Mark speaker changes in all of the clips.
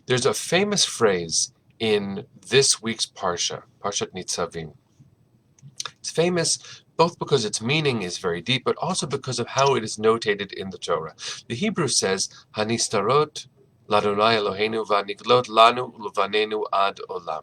Speaker 1: There's a famous phrase in this week's Parsha, Parshat Nitzavim. It's famous both because its meaning is very deep, but also because of how it is notated in the Torah. The Hebrew says, Hanistarot l'Adonai Eloheinu v'aniglot lanu u'levanenu ad olam.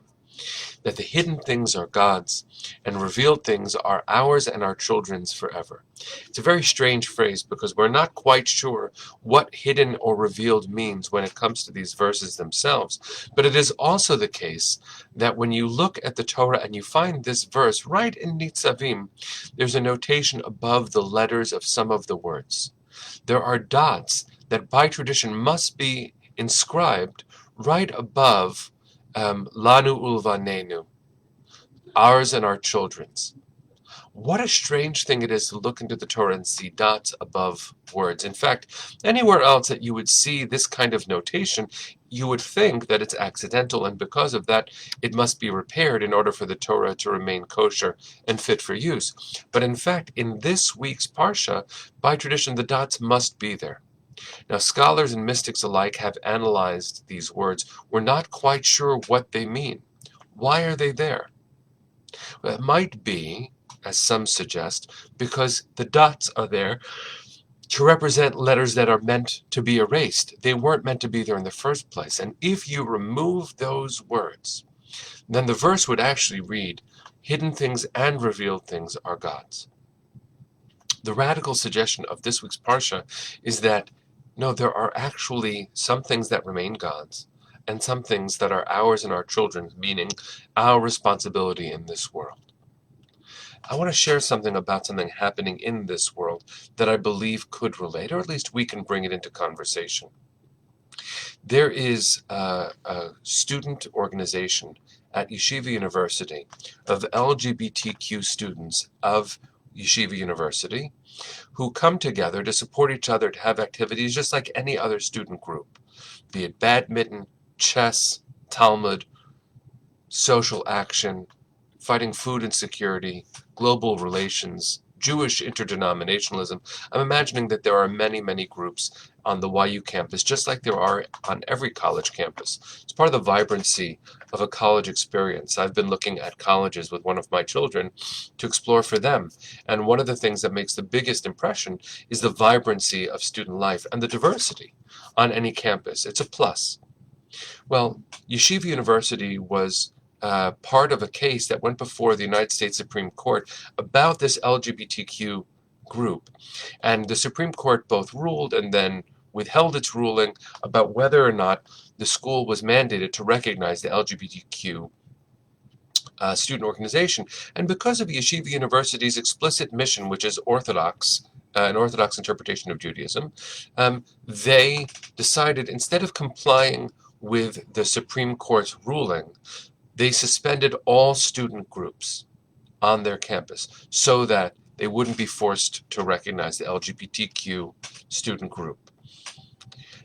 Speaker 1: That the hidden things are God's, and revealed things are ours and our children's forever. It's a very strange phrase because we're not quite sure what hidden or revealed means when it comes to these verses themselves. But it is also the case that when you look at the Torah and you find this verse right in Nitzavim, there's a notation above the letters of some of the words. There are dots that by tradition must be inscribed right above Lanu ulvanenu, ours and our children's. What a strange thing it is to look into the Torah and see dots above words. In fact, anywhere else that you would see this kind of notation, you would think that it's accidental, and because of that, it must be repaired in order for the Torah to remain kosher and fit for use. But in fact, in this week's Parsha, by tradition, the dots must be there. Now, scholars and mystics alike have analyzed these words. We're not quite sure what they mean. Why are they there? Well, it might be, as some suggest, because the dots are there to represent letters that are meant to be erased. They weren't meant to be there in the first place. And if you remove those words, then the verse would actually read, hidden things and revealed things are God's. The radical suggestion of this week's Parsha is that no, there are actually some things that remain God's and some things that are ours and our children's, meaning our responsibility in this world. I want to share something about something happening in this world that I believe could relate, or at least we can bring it into conversation. There is a student organization at Yeshiva University of LGBTQ students of Yeshiva University who come together to support each other, to have activities just like any other student group, be it badminton, chess, Talmud, social action, fighting food insecurity, global relations, Jewish interdenominationalism. I'm imagining that there are many, many groups on the YU campus, just like there are on every college campus. It's part of the vibrancy of a college experience. I've been looking at colleges with one of my children to explore for them. And one of the things that makes the biggest impression is the vibrancy of student life and the diversity on any campus. It's a plus. Well, Yeshiva University was part of a case that went before the United States Supreme Court about this LGBTQ group. And the Supreme Court both ruled and then withheld its ruling about whether or not the school was mandated to recognize the LGBTQ student organization. And because of Yeshiva University's explicit mission, which is orthodox, an orthodox interpretation of Judaism, they decided, instead of complying with the Supreme Court's ruling, they suspended all student groups on their campus so that they wouldn't be forced to recognize the LGBTQ student group.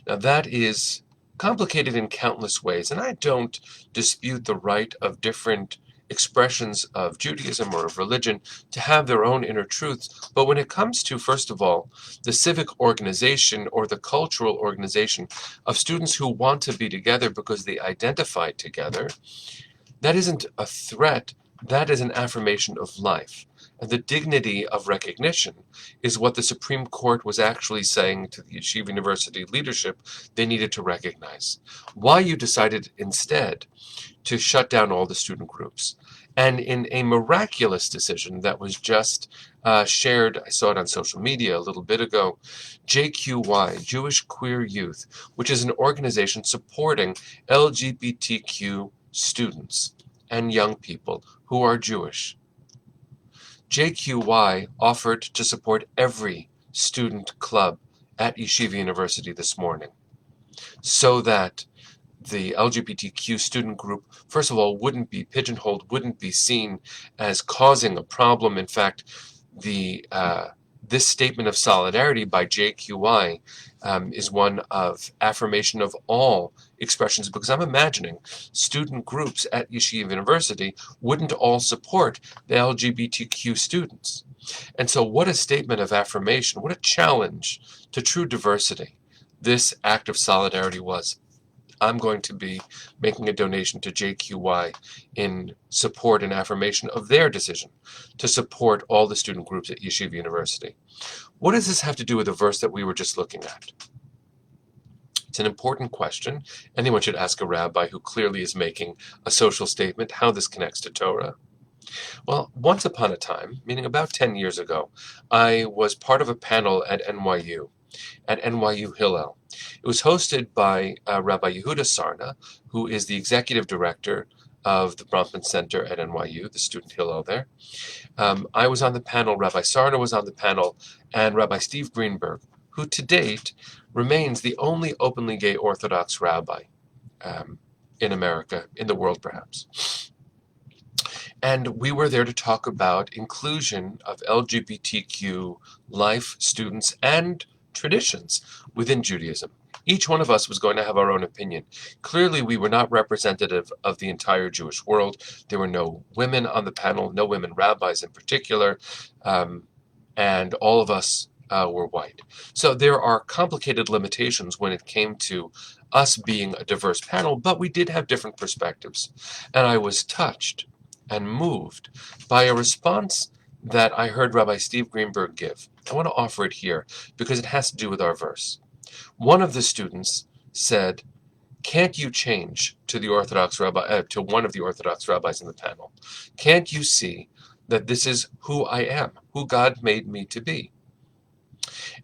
Speaker 1: Now, that is complicated in countless ways, and I don't dispute the right of different expressions of Judaism or of religion to have their own inner truths. But when it comes to, first of all, the civic organization or the cultural organization of students who want to be together because they identify together, that isn't a threat, that is an affirmation of life. And the dignity of recognition is what the Supreme Court was actually saying to the Yeshiva University leadership they needed to recognize. YU decided instead to shut down all the student groups. And in a miraculous decision that was just shared, I saw it on social media a little bit ago, JQY, Jewish Queer Youth, which is an organization supporting LGBTQ students and young people who are Jewish. JQY offered to support every student club at Yeshiva University this morning so that the LGBTQ student group, first of all, wouldn't be pigeonholed, wouldn't be seen as causing a problem. In fact, this statement of solidarity by JQY is one of affirmation of all expressions, because I'm imagining student groups at Yeshiva University wouldn't all support the LGBTQ students. And so what a statement of affirmation, what a challenge to true diversity this act of solidarity was. I'm going to be making a donation to JQY in support and affirmation of their decision to support all the student groups at Yeshiva University. What does this have to do with the verse that we were just looking at? It's an important question. Anyone should ask a rabbi who clearly is making a social statement how this connects to Torah. Well, once upon a time, meaning about 10 years ago, I was part of a panel at NYU Hillel. It was hosted by Rabbi Yehuda Sarna, who is the executive director of the Bronfman Center at NYU, the student Hillel there. I was on the panel, Rabbi Sarna was on the panel, and Rabbi Steve Greenberg, who to date remains the only openly gay Orthodox rabbi in America, in the world perhaps. And we were there to talk about inclusion of LGBTQ life, students, and traditions within Judaism. Each one of us was going to have our own opinion. Clearly, we were not representative of the entire Jewish world. There were no women on the panel, no women rabbis in particular, and all of us were white. So there are complicated limitations when it came to us being a diverse panel, but we did have different perspectives. And I was touched and moved by a response that I heard Rabbi Steve Greenberg give. I want to offer it here because it has to do with our verse. One of the students said, "Can't you change to the Orthodox rabbi, to one of the Orthodox rabbis in the panel? Can't you see that this is who I am, who God made me to be?"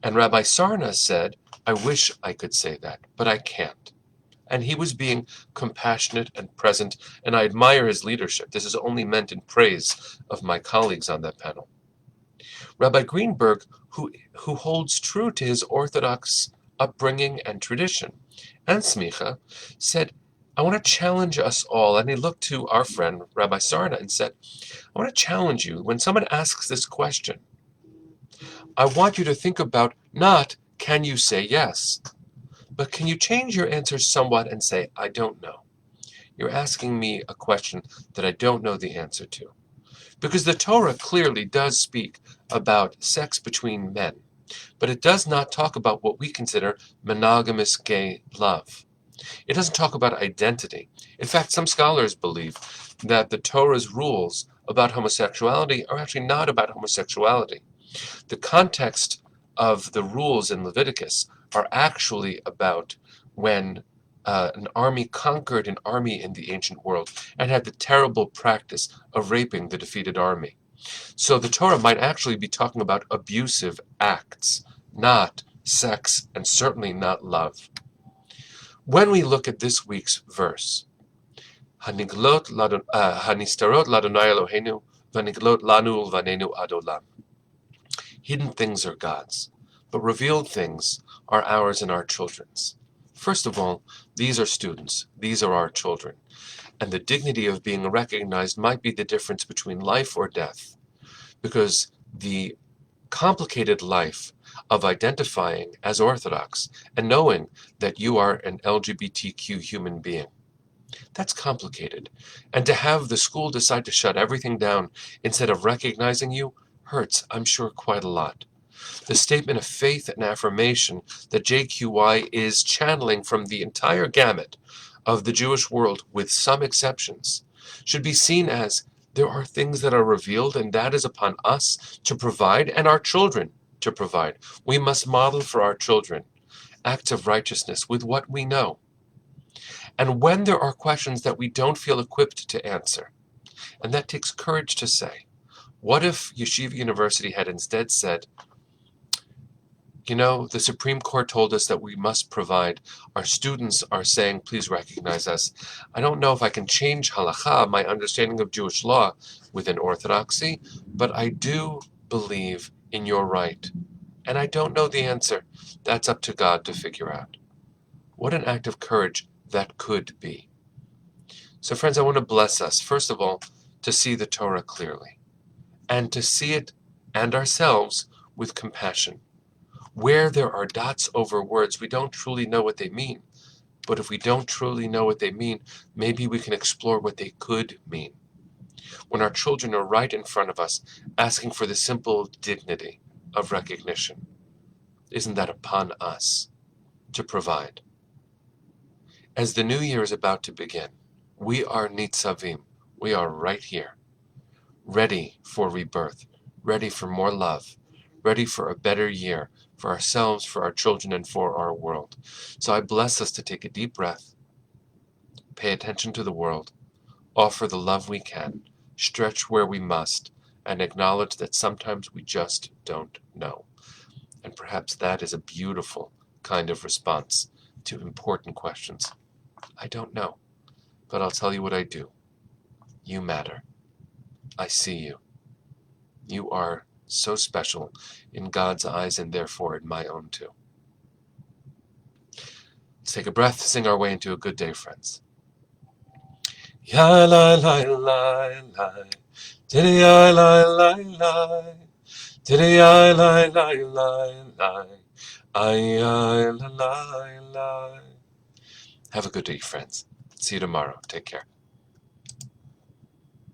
Speaker 1: And Rabbi Sarna said, "I wish I could say that, but I can't." And he was being compassionate and present, and I admire his leadership. This is only meant in praise of my colleagues on that panel. Rabbi Greenberg, who holds true to his Orthodox upbringing and tradition, and smicha, said, "I want to challenge us all." And he looked to our friend, Rabbi Sarna, and said, "I want to challenge you. When someone asks this question, I want you to think about not, can you say yes? But can you change your answer somewhat and say, I don't know? You're asking me a question that I don't know the answer to." Because the Torah clearly does speak about sex between men, but it does not talk about what we consider monogamous gay love. It doesn't talk about identity. In fact, some scholars believe that the Torah's rules about homosexuality are actually not about homosexuality. The context of the rules in Leviticus are actually about when an army conquered an army in the ancient world and had the terrible practice of raping the defeated army. So the Torah might actually be talking about abusive acts, not sex, and certainly not love. When we look at this week's verse, Hanistarot ladonai Eloheinu, vaniglot lanu ulvanenu ad olam. Hidden things are God's, but revealed things are ours and our children's. First of all, these are students. These are our children. And the dignity of being recognized might be the difference between life or death, because the complicated life of identifying as Orthodox and knowing that you are an LGBTQ human being, that's complicated. And to have the school decide to shut everything down instead of recognizing you hurts, I'm sure, quite a lot. The statement of faith and affirmation that JQY is channeling from the entire gamut of the Jewish world, with some exceptions, should be seen as there are things that are revealed, and that is upon us to provide and our children to provide. We must model for our children acts of righteousness with what we know. And when there are questions that we don't feel equipped to answer, and that takes courage to say, what if Yeshiva University had instead said, you know, the Supreme Court told us that we must provide. Our students are saying, please recognize us. I don't know if I can change halakha, my understanding of Jewish law within Orthodoxy, but I do believe in your right. And I don't know the answer. That's up to God to figure out. What an act of courage that could be. So friends, I want to bless us, first of all, to see the Torah clearly, and to see it and ourselves with compassion. Where there are dots over words, we don't truly know what they mean. But if we don't truly know what they mean, maybe we can explore what they could mean. When our children are right in front of us, asking for the simple dignity of recognition, isn't that upon us to provide? As the new year is about to begin, we are Nitzavim. We are right here, ready for rebirth, ready for more love, ready for a better year for ourselves, for our children, and for our world. So I bless us to take a deep breath, pay attention to the world, offer the love we can, stretch where we must, and acknowledge that sometimes we just don't know. And perhaps that is a beautiful kind of response to important questions. I don't know, but I'll tell you what I do. You matter. I see you. You are so special in God's eyes and therefore in my own too. Let's take a breath, sing our way into a good day, friends. Ya la la la la, diddy ya la la la, diddy ya la la la la, ay la la la. Have a good day, friends. See you tomorrow. Take care.